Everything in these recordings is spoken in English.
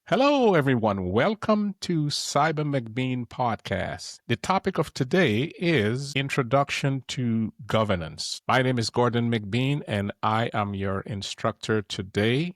Hello, everyone. Welcome to Cyber McBean Podcast. The topic of today is Introduction to Governance. My name is Gordon McBean, and I am your instructor today.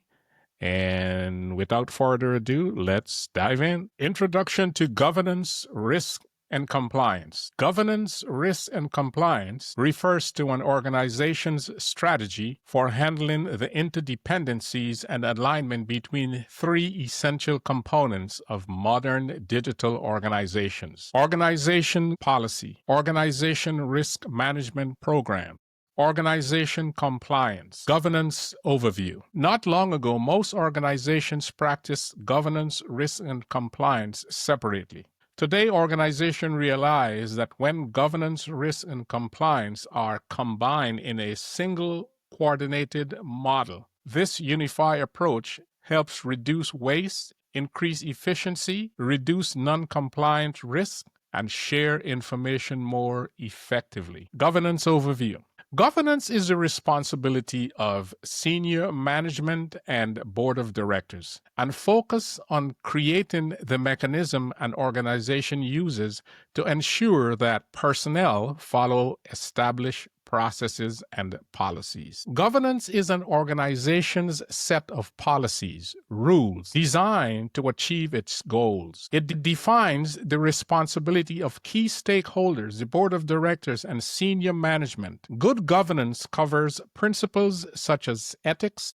And without further ado, let's dive in. Introduction to Governance, Risk, and Compliance. Governance, risk, and compliance refers to an organization's strategy for handling the interdependencies and alignment between three essential components of modern digital organizations: organization policy, organization risk management program, organization compliance. Governance overview. Not long ago, most organizations practiced governance, risk, and compliance separately. Today, organizations realize that when governance, risk, and compliance are combined in a single coordinated model, this unified approach helps reduce waste, increase efficiency, reduce non-compliant risk, and share information more effectively. Governance overview. Governance is the responsibility of senior management and board of directors, and focus on creating the mechanism an organization uses to ensure that personnel follow established processes and policies. Governance is an organization's set of policies, rules, designed to achieve its goals. It defines the responsibility of key stakeholders, the board of directors, and senior management. Good governance covers principles such as ethics,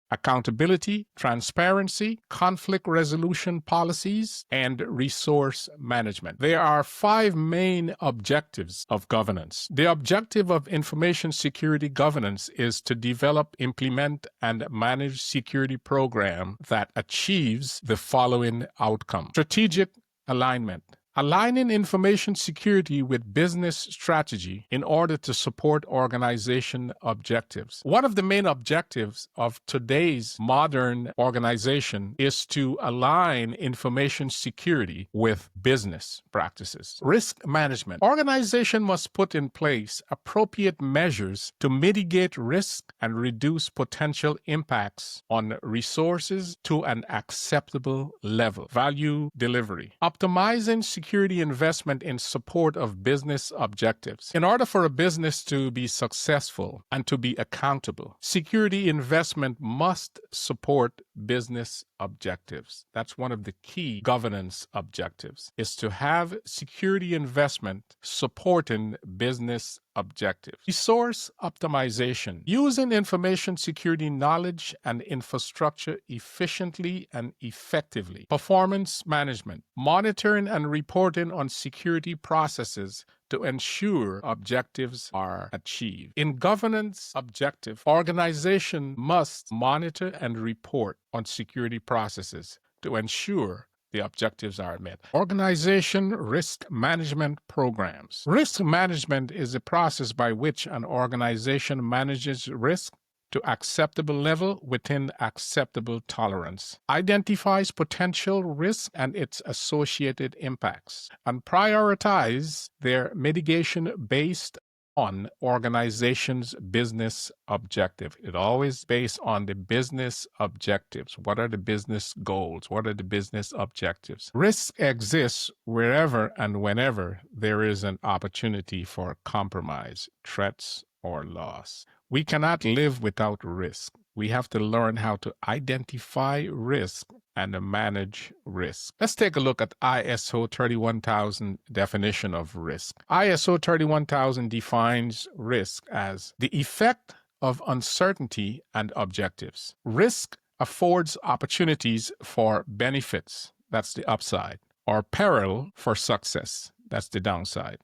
accountability, transparency, conflict resolution policies, and resource management. There are 5 main objectives of governance. The objective of information security governance is to develop, implement, and manage security program that achieves the following outcome. Strategic alignment. Aligning information security with business strategy in order to support organization objectives. One of the main objectives of today's modern organization is to align information security with business practices. Risk management. Organization must put in place appropriate measures to mitigate risk and reduce potential impacts on resources to an acceptable level. Value delivery. Optimizing security investment in support of business objectives. In order for a business to be successful and to be accountable, security investment must support business objectives. That's one of the key governance objectives, is to have security investment supporting business objectives. Resource optimization. Using information security knowledge and infrastructure efficiently and effectively. Performance management. Monitoring and reporting on security processes to ensure objectives are achieved. In governance objective, organization must monitor and report on security processes to ensure the objectives are met. Organization risk management programs. Risk management is a process by which an organization manages risk to acceptable level within acceptable tolerance, identifies potential risk and its associated impacts, and prioritize their mitigation based on organization's business objective. It always based on the business objectives. What are the business goals? What are the business objectives? Risk exists wherever and whenever there is an opportunity for compromise, threats, or loss. We cannot live without risk. We have to learn how to identify risk and manage risk. Let's take a look at ISO 31000 definition of risk. ISO 31000 defines risk as the effect of uncertainty and objectives. Risk affords opportunities for benefits, that's the upside, or peril for success, that's the downside.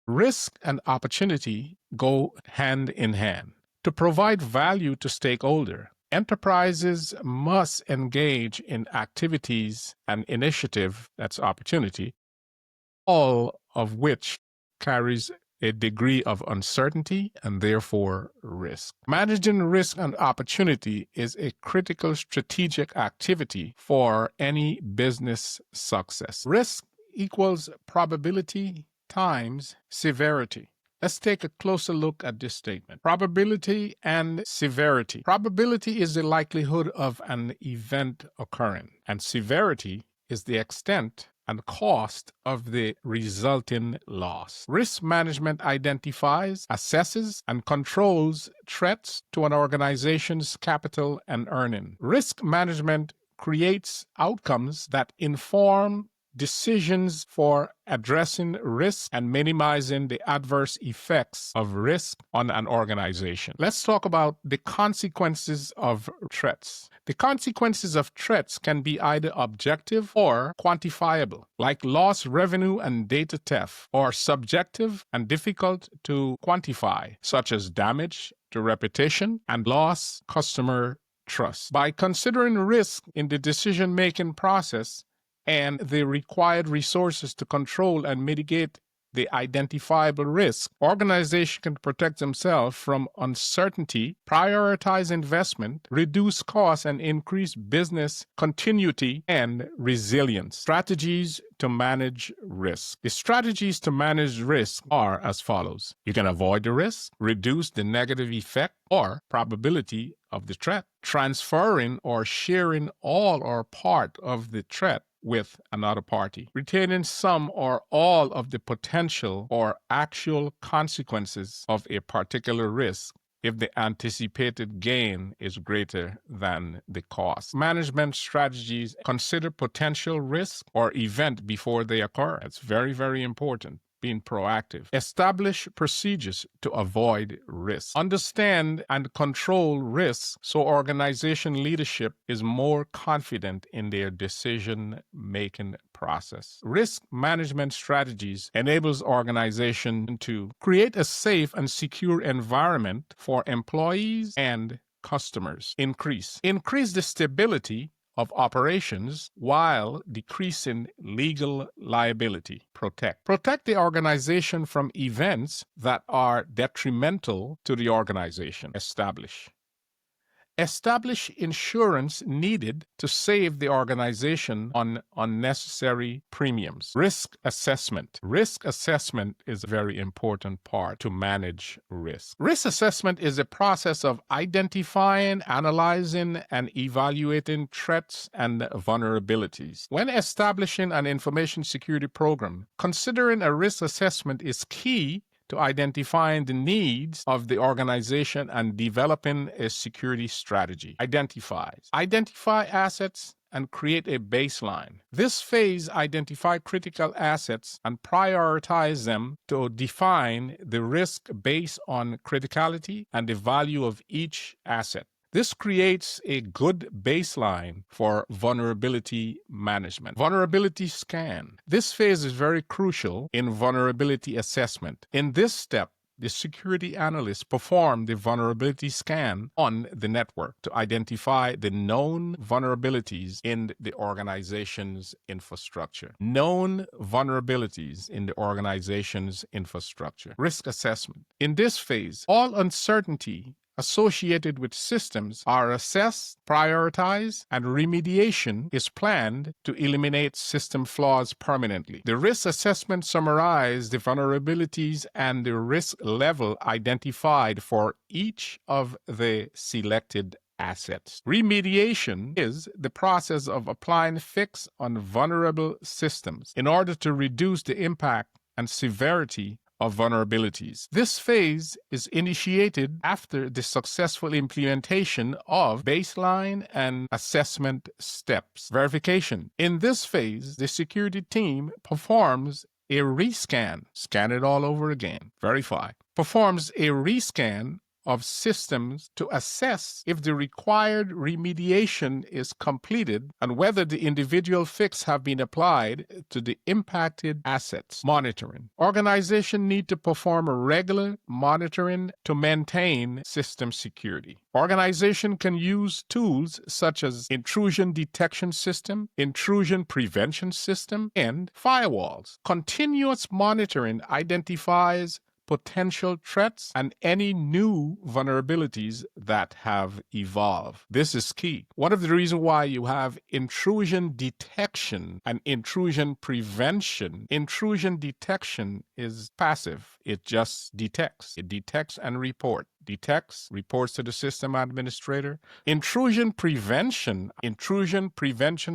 Risk and opportunity go hand in hand. To provide value to stakeholders, enterprises must engage in activities and initiative, that's opportunity, all of which carries a degree of uncertainty and therefore risk. Managing risk and opportunity is a critical strategic activity for any business success. Risk equals probability times severity. Let's take a closer look at this statement. Probability and severity. Probability is the likelihood of an event occurring, and severity is the extent and cost of the resulting loss. Risk management identifies, assesses, and controls threats to an organization's capital and earning. Risk management creates outcomes that inform decisions for addressing risk and minimizing the adverse effects of risk on an organization. Let's talk about the consequences of threats. The consequences of threats can be either objective or quantifiable, like lost revenue and data theft, or subjective and difficult to quantify, such as damage to reputation and lost customer trust. By considering risk in the decision-making process and the required resources to control and mitigate the identifiable risk, organizations can protect themselves from uncertainty, prioritize investment, reduce costs, and increase business continuity and resilience. Strategies to manage risk. The strategies to manage risk are as follows. You can avoid the risk, reduce the negative effect or probability of the threat, transferring or sharing all or part of the threat with another party, retaining some or all of the potential or actual consequences of a particular risk if the anticipated gain is greater than the cost. Management strategies consider potential risk or event before they occur. It's very, very important. Being proactive. Establish procedures to avoid risk. Understand and control risks so organization leadership is more confident in their decision-making process. Risk management strategies enables organization to create a safe and secure environment for employees and customers. Increase the stability of operations while decreasing legal liability. Protect the organization from events that are detrimental to the organization. Establish insurance needed to save the organization on unnecessary premiums. Risk assessment. Risk assessment is a very important part to manage risk. Risk assessment is a process of identifying, analyzing, and evaluating threats and vulnerabilities. When establishing an information security program, considering a risk assessment is key to identifying the needs of the organization and developing a security strategy. Identify assets and create a baseline. This phase identifies critical assets and prioritize them to define the risk based on criticality and the value of each asset. This creates a good baseline for vulnerability management. Vulnerability scan. This phase is very crucial in vulnerability assessment. In this step, the security analysts perform the vulnerability scan on the network to identify the known vulnerabilities in the organization's infrastructure. Risk assessment. In this phase, all uncertainty associated with systems are assessed, prioritized, and remediation is planned to eliminate system flaws permanently. The risk assessment summarizes the vulnerabilities and the risk level identified for each of the selected assets. Remediation is the process of applying fix on vulnerable systems in order to reduce the impact and severity of vulnerabilities. This phase is initiated after the successful implementation of baseline and assessment steps. Verification. In this phase, the security team performs a rescan. Scan it all over again. Verify. Performs a rescan of systems to assess if the required remediation is completed and whether the individual fix have been applied to the impacted assets. Monitoring. Organizations need to perform a regular monitoring to maintain system security. Organization can use tools such as intrusion detection system, intrusion prevention system, and firewalls. Continuous monitoring identifies potential threats and any new vulnerabilities that have evolved. This is key. One of the reasons why you have intrusion detection and intrusion prevention. Intrusion detection is passive. It just detects. It detects and detects, reports to the system administrator. Intrusion prevention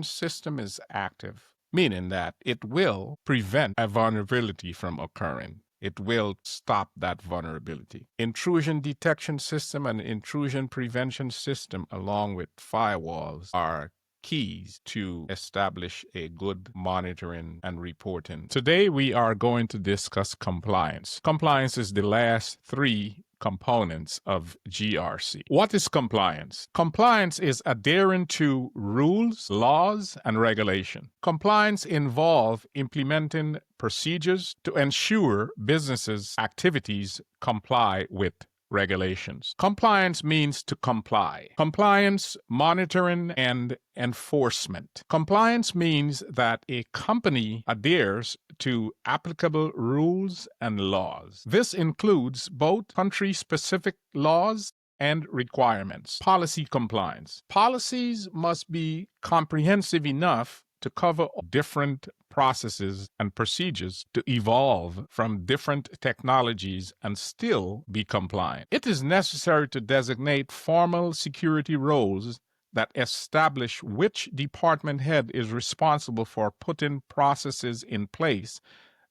system is active, meaning that it will prevent a vulnerability from occurring. It will stop that vulnerability. Intrusion detection system and intrusion prevention system, along with firewalls, are keys to establish a good monitoring and reporting. Today, we are going to discuss compliance. Compliance is the last three components of GRC. What is compliance? Compliance is adhering to rules, laws, and regulation. Compliance involves implementing procedures to ensure businesses' activities comply with regulations. Compliance means to comply. Compliance, monitoring, and enforcement. Compliance means that a company adheres to applicable rules and laws. This includes both country-specific laws and requirements. Policy compliance. Policies must be comprehensive enough to cover different processes and procedures to evolve from different technologies and still be compliant. It is necessary to designate formal security roles that establish which department head is responsible for putting processes in place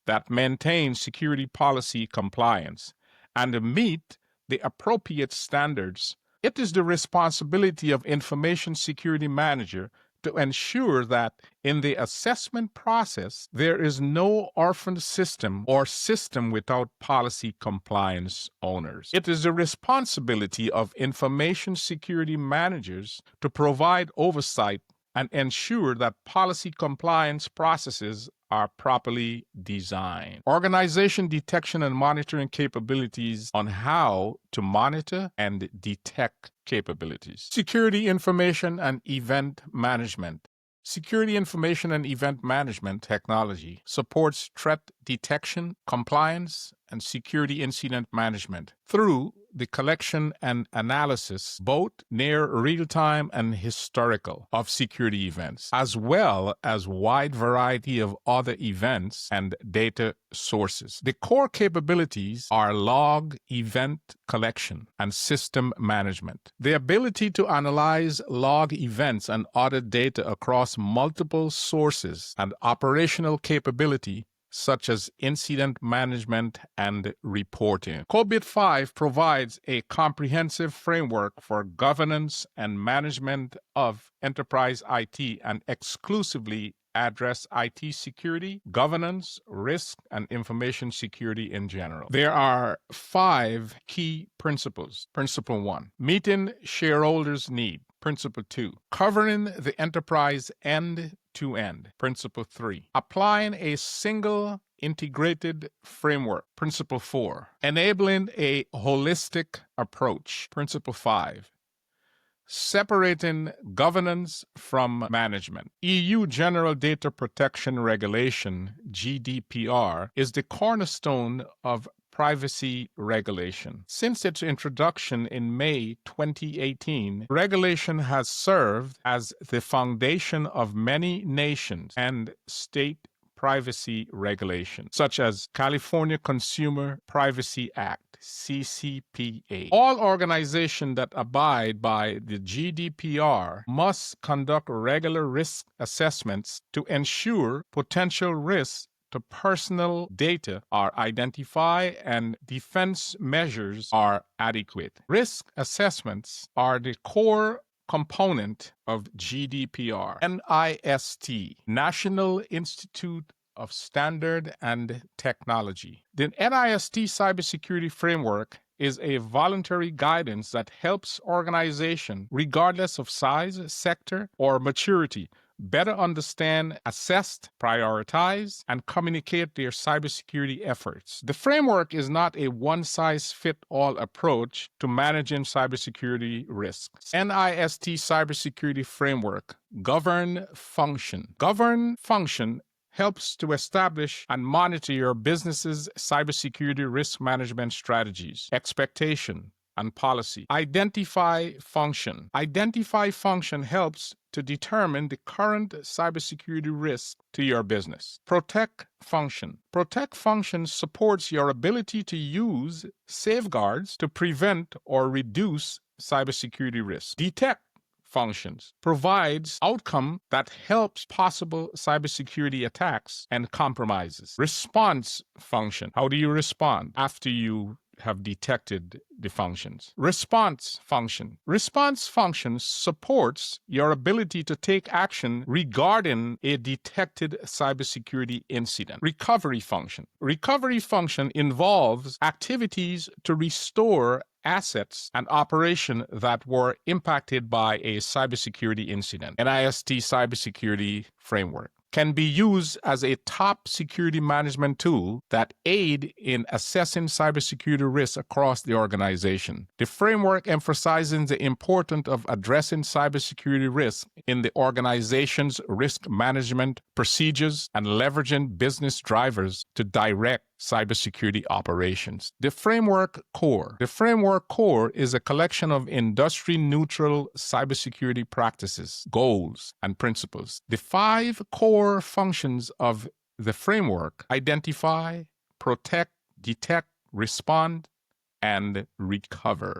that maintain security policy compliance and meet the appropriate standards. It is the responsibility of information security manager to ensure that in the assessment process, there is no orphan system or system without policy compliance owners. It is the responsibility of information security managers to provide oversight and ensure that policy compliance processes are properly designed. Organization detection and monitoring capabilities on how to monitor and detect capabilities. Security information and event management. Security information and event management technology supports threat detection, compliance, and security incident management through the collection and analysis, both near real-time and historical, of security events, as well as wide variety of other events and data sources. The core capabilities are log, event collection, and system management. The ability to analyze log events and other data across multiple sources and operational capability such as incident management and reporting. COBIT-5 provides a comprehensive framework for governance and management of enterprise IT and exclusively address IT security, governance, risk, and information security in general. There are 5 key principles. Principle 1, meeting shareholders' need. Principle 2, covering the enterprise end-to-end. Principle 3, applying a single integrated framework. Principle 4, enabling a holistic approach. Principle 5, separating governance from management. EU General Data Protection Regulation, GDPR, is the cornerstone of privacy regulation. Since its introduction in May 2018, regulation has served as the foundation of many nations and state privacy regulation, such as California Consumer Privacy Act, CCPA. All organizations that abide by the GDPR must conduct regular risk assessments to ensure potential risks to personal data are identified and defense measures are adequate. Risk assessments are the core component of GDPR. NIST, National Institute of Standard and Technology. The NIST Cybersecurity Framework is a voluntary guidance that helps organizations, regardless of size, sector, or maturity, better understand, assess, prioritize, and communicate their cybersecurity efforts. The framework is not a one-size-fits-all approach to managing cybersecurity risks. NIST Cybersecurity Framework, Govern Function. Govern Function helps to establish and monitor your business's cybersecurity risk management strategies, expectation, and policy. Identify function. Identify function helps to determine the current cybersecurity risk to your business. Protect function. Protect function supports your ability to use safeguards to prevent or reduce cybersecurity risk. Detect functions provides outcome that helps possible cybersecurity attacks and compromises. Response function. How do you respond after you have detected the functions? Response function. Response function supports your ability to take action regarding a detected cybersecurity incident. Recovery function. Recovery function involves activities to restore assets and operation that were impacted by a cybersecurity incident. NIST cybersecurity framework can be used as a top security management tool that aid in assessing cybersecurity risks across the organization. The framework emphasizes the importance of addressing cybersecurity risks in the organization's risk management procedures and leveraging business drivers to direct cybersecurity operations. The Framework Core. The Framework Core is a collection of industry-neutral cybersecurity practices, goals, and principles. The 5 core functions of the framework: identify, protect, detect, respond, and recover.